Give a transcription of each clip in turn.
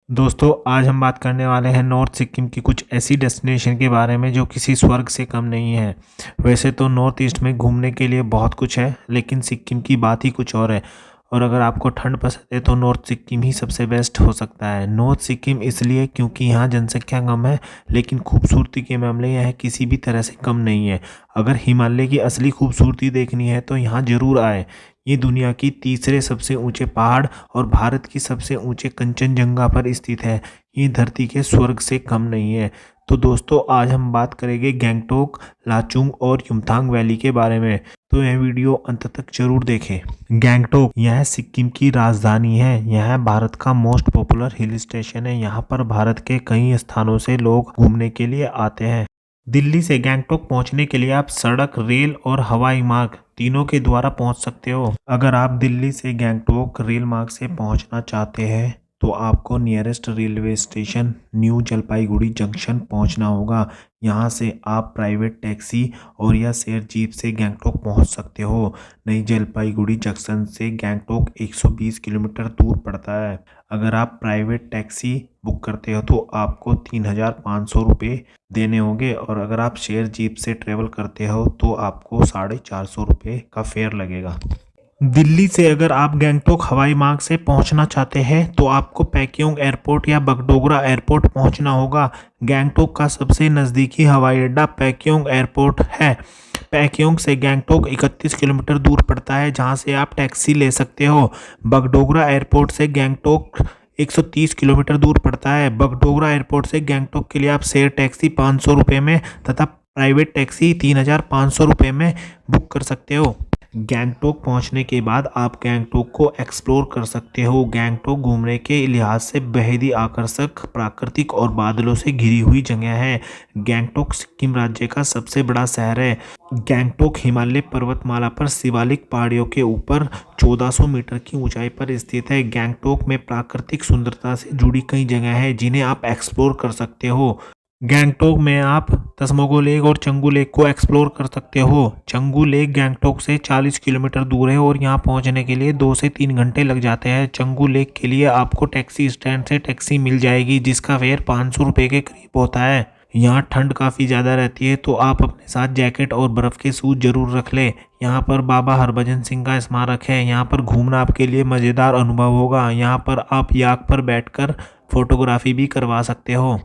दोस्तों आज हम बात करने वाले हैं नॉर्थ सिक्किम की कुछ ऐसी डेस्टिनेशन के बारे में जो किसी स्वर्ग से कम नहीं है। वैसे तो नॉर्थ ईस्ट में घूमने के लिए बहुत कुछ है, लेकिन सिक्किम की बात ही कुछ और है। और अगर आपको ठंड पसंद है तो नॉर्थ सिक्किम ही सबसे बेस्ट हो सकता है। नॉर्थ सिक्किम इसलिए क्योंकि यहाँ जनसंख्या कम है, लेकिन खूबसूरती के मामले यह किसी भी तरह से कम नहीं है। अगर हिमालय की असली खूबसूरती देखनी है तो यहाँ जरूर आए। ये दुनिया की तीसरे सबसे ऊंचे पहाड़ और भारत की सबसे ऊंचे कंचनजंगा पर स्थित है। ये धरती के स्वर्ग से कम नहीं है। तो दोस्तों आज हम बात करेंगे गैंगटोक, लाचुंग और युमथांग वैली के बारे में। तो यह वीडियो अंत तक जरूर देखें। गैंगटोक यह सिक्किम की राजधानी है। यह भारत का मोस्ट पॉपुलर हिल स्टेशन है। यहाँ पर भारत के कई स्थानों से लोग घूमने के लिए आते हैं। दिल्ली से गैंगटोक पहुंचने के लिए आप सड़क, रेल और हवाई मार्ग तीनों के द्वारा पहुंच सकते हो। अगर आप दिल्ली से गैंगटोक रेल मार्ग से पहुंचना चाहते हैं तो आपको nearest railway station new Jalpaiguri junction पहुंचना होगा। यहां से आप प्राइवेट टैक्सी और या शेयर जीप से गैंगटोक पहुंच सकते हो। नई जलपाईगुड़ी जंक्शन से गैंगटोक 120 किलोमीटर दूर पड़ता है। अगर आप प्राइवेट टैक्सी बुक करते हो तो आपको 3,500 रुपये देने होंगे, और अगर आप शेयर जीप से ट्रेवल करते हो तो आपको 450 रुपये का फेयर लगेगा। दिल्ली से अगर आप गैंगटोक हवाई मार्ग से पहुंचना चाहते हैं तो आपको पैक्योंग एयरपोर्ट या बगडोगरा एयरपोर्ट पहुंचना होगा। गैंगटोक का सबसे नज़दीकी हवाई अड्डा पैक्योंग एयरपोर्ट है। पैक्योंग से गैंगटोक 31 किलोमीटर दूर पड़ता है, जहां से आप टैक्सी ले सकते हो। बगडोगरा एयरपोर्ट से गैंगटोक 130 किलोमीटर दूर पड़ता है। बगडोगरा एयरपोर्ट से गैंगटोक के लिए आप शेयर टैक्सी 500 रुपये में तथा प्राइवेट टैक्सी 3,500 रुपये में बुक कर सकते हो। गैंगटोक पहुंचने के बाद आप गैंगटोक को एक्सप्लोर कर सकते हो। गैंगटोक घूमने के लिहाज से बेहद ही आकर्षक, प्राकृतिक और बादलों से घिरी हुई जगह है। गैंगटोक सिक्किम राज्य का सबसे बड़ा शहर है। गैंगटोक हिमालय पर्वतमाला पर शिवालिक पहाड़ियों के ऊपर 1400 मीटर की ऊंचाई पर स्थित है। गैंगटोक में प्राकृतिक सुंदरता से जुड़ी कई जगह हैं जिन्हें आप एक्सप्लोर कर सकते हो। गैंगटोक में आप तस्मोगो लेक और चंगू लेक को एक्सप्लोर कर सकते हो। चंगू लेक गैंगटोक से 40 किलोमीटर दूर है और यहाँ पहुँचने के लिए 2 से 3 घंटे लग जाते हैं। चंगू लेक के लिए आपको टैक्सी स्टैंड से टैक्सी मिल जाएगी, जिसका फेयर 500 रुपये के करीब होता है। यहाँ ठंड काफ़ी ज़्यादा रहती है, तो आप अपने साथ जैकेट और बर्फ़ के सूट जरूर रख लें। यहाँ पर बाबा हरभजन सिंह का स्मारक है। यहाँ पर घूमना आपके लिए मज़ेदार अनुभव होगा। यहाँ पर आप याक पर बैठकर फोटोग्राफी भी करवा सकते हो।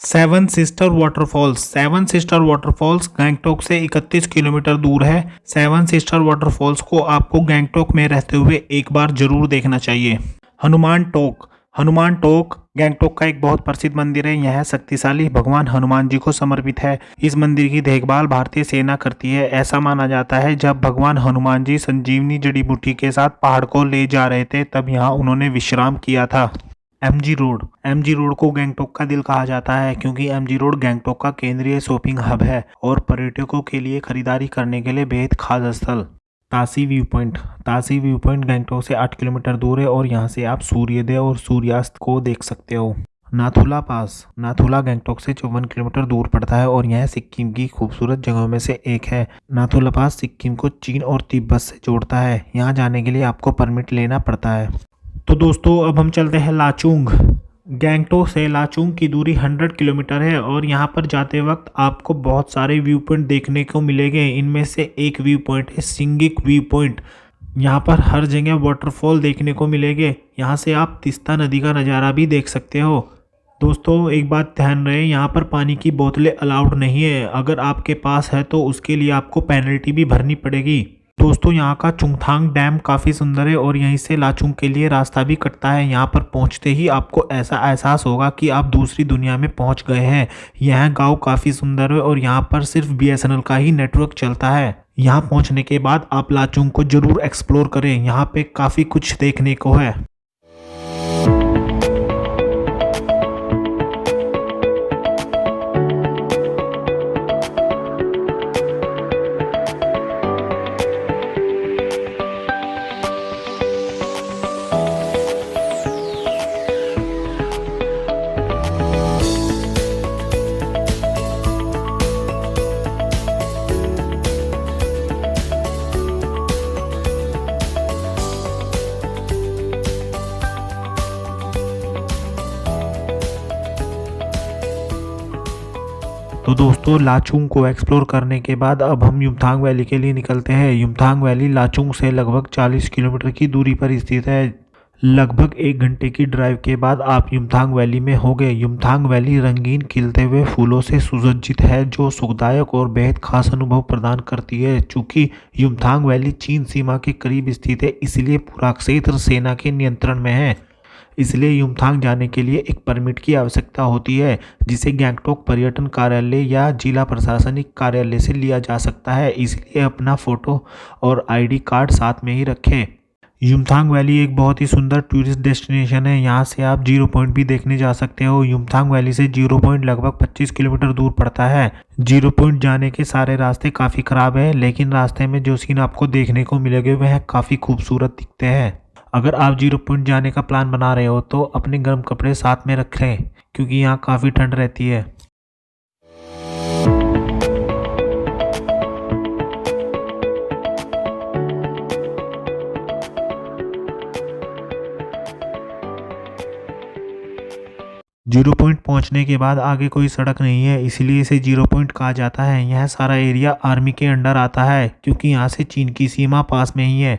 सेवन सिस्टर वाटरफॉल्स गैंगटोक से 31 किलोमीटर दूर है। सेवन सिस्टर वाटरफॉल्स को आपको गैंगटोक में रहते हुए एक बार जरूर देखना चाहिए। हनुमान टोक गैंगटोक का एक बहुत प्रसिद्ध मंदिर है। यह शक्तिशाली भगवान हनुमान जी को समर्पित है। इस मंदिर की देखभाल भारतीय सेना करती है। ऐसा माना जाता है जब भगवान हनुमान जी संजीवनी जड़ी बूटी के साथ पहाड़ को ले जा रहे थे, तब यहाँ उन्होंने विश्राम किया था। एमजी रोड को गैंगटोक का दिल कहा जाता है, क्योंकि एमजी रोड गैंगटोक का केंद्रीय शॉपिंग हब है और पर्यटकों के लिए खरीदारी करने के लिए बेहद खास स्थल। तासी व्यू पॉइंट गैंगटोक से 8 किलोमीटर दूर है और यहाँ से आप सूर्योदय और सूर्यास्त को देख सकते हो। नाथुला गैंगटोक से 54 किलोमीटर दूर पड़ता है और यह सिक्किम की खूबसूरत जगहों में से एक है। नाथुला पास सिक्किम को चीन और तिब्बत से जोड़ता है। यहाँ जाने के लिए आपको परमिट लेना पड़ता है। तो दोस्तों अब हम चलते हैं लाचुंग। गैंगटोक से लाचुंग की दूरी 100 किलोमीटर है और यहाँ पर जाते वक्त आपको बहुत सारे व्यू पॉइंट देखने को मिलेंगे। इनमें से एक व्यू पॉइंट है सिंगिक व्यू पॉइंट। यहाँ पर हर जगह वाटरफॉल देखने को मिलेंगे। यहाँ से आप तीस्ता नदी का नज़ारा भी देख सकते हो। दोस्तों एक बात ध्यान रहे, यहाँ पर पानी की बोतलें अलाउड नहीं है। अगर आपके पास है तो उसके लिए आपको पेनल्टी भी भरनी पड़ेगी। दोस्तों यहाँ का चुंगथांग डैम काफ़ी सुंदर है और यहीं से लाचुंग के लिए रास्ता भी कटता है। यहाँ पर पहुँचते ही आपको ऐसा एहसास होगा कि आप दूसरी दुनिया में पहुँच गए हैं। यह गांव काफ़ी सुंदर है और यहाँ पर सिर्फ BSNL का ही नेटवर्क चलता है। यहाँ पहुँचने के बाद आप लाचुंग को ज़रूर एक्सप्लोर करें। यहाँ पे काफ़ी कुछ देखने को है। तो दोस्तों लाचुंग को एक्सप्लोर करने के बाद अब हम युमथांग वैली के लिए निकलते हैं। युमथांग वैली लाचुंग से लगभग 40 किलोमीटर की दूरी पर स्थित है। लगभग 1 घंटे की ड्राइव के बाद आप युमथांग वैली में होंगे। युमथांग वैली रंगीन खिलते हुए फूलों से सुसज्जित है जो सुखदायक और बेहद खास अनुभव प्रदान करती है। चूंकि युमथांग वैली चीन सीमा के करीब स्थित है, इसलिए पूरा क्षेत्र सेना के नियंत्रण में है। इसलिए युमथांग जाने के लिए एक परमिट की आवश्यकता होती है, जिसे गैंगटोक पर्यटन कार्यालय या जिला प्रशासनिक कार्यालय से लिया जा सकता है। इसलिए अपना फोटो और आईडी कार्ड साथ में ही रखें। युमथांग वैली एक बहुत ही सुंदर टूरिस्ट डेस्टिनेशन है। यहाँ से आप जीरो पॉइंट भी देखने जा सकते हो। युमथांग वैली से जीरो पॉइंट लगभग 25 किलोमीटर दूर पड़ता है। जीरो पॉइंट जाने के सारे रास्ते काफ़ी ख़राब है, लेकिन रास्ते में जो सीन आपको देखने को मिलेंगे वह काफ़ी खूबसूरत दिखते हैं। अगर आप जीरो पॉइंट जाने का प्लान बना रहे हो तो अपने गर्म कपड़े साथ में रख लें, क्योंकि यहाँ काफ़ी ठंड रहती है। जीरो पॉइंट पहुंचने के बाद आगे कोई सड़क नहीं है, इसलिए इसे जीरो पॉइंट कहा जाता है। यह सारा एरिया आर्मी के अंडर आता है, क्योंकि यहाँ से चीन की सीमा पास में ही है।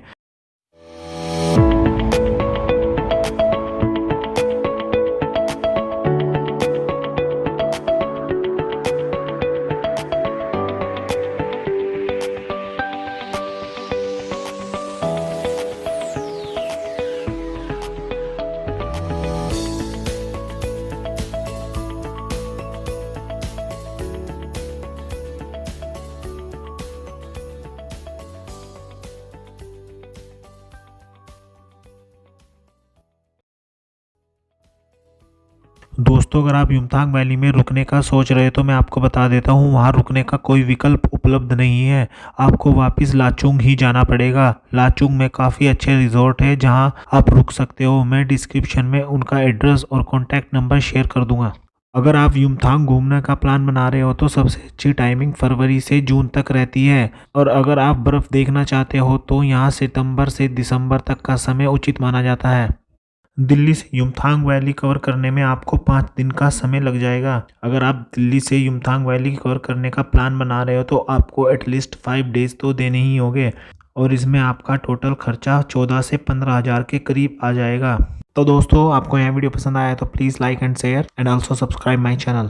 दोस्तों अगर आप युमथांग वैली में रुकने का सोच रहे हो तो मैं आपको बता देता हूँ, वहाँ रुकने का कोई विकल्प उपलब्ध नहीं है। आपको वापस लाचुंग ही जाना पड़ेगा। लाचुंग में काफ़ी अच्छे रिजॉर्ट है जहाँ आप रुक सकते हो। मैं डिस्क्रिप्शन में उनका एड्रेस और कॉन्टैक्ट नंबर शेयर कर दूंगा। अगर आप युमथांग घूमने का प्लान बना रहे हो तो सबसे अच्छी टाइमिंग फरवरी से जून तक रहती है, और अगर आप बर्फ़ देखना चाहते हो तो यहाँ सितंबर से दिसंबर तक का समय उचित माना जाता है। दिल्ली से युमथांग वैली कवर करने में आपको 5 दिन का समय लग जाएगा। अगर आप दिल्ली से युमथांग वैली कवर करने का प्लान बना रहे हो तो आपको एटलीस्ट 5 डेज तो देने ही होंगे, और इसमें आपका टोटल खर्चा 14 से 15 हज़ार के करीब आ जाएगा। तो दोस्तों आपको यह वीडियो पसंद आया तो please like and share and also subscribe my channel.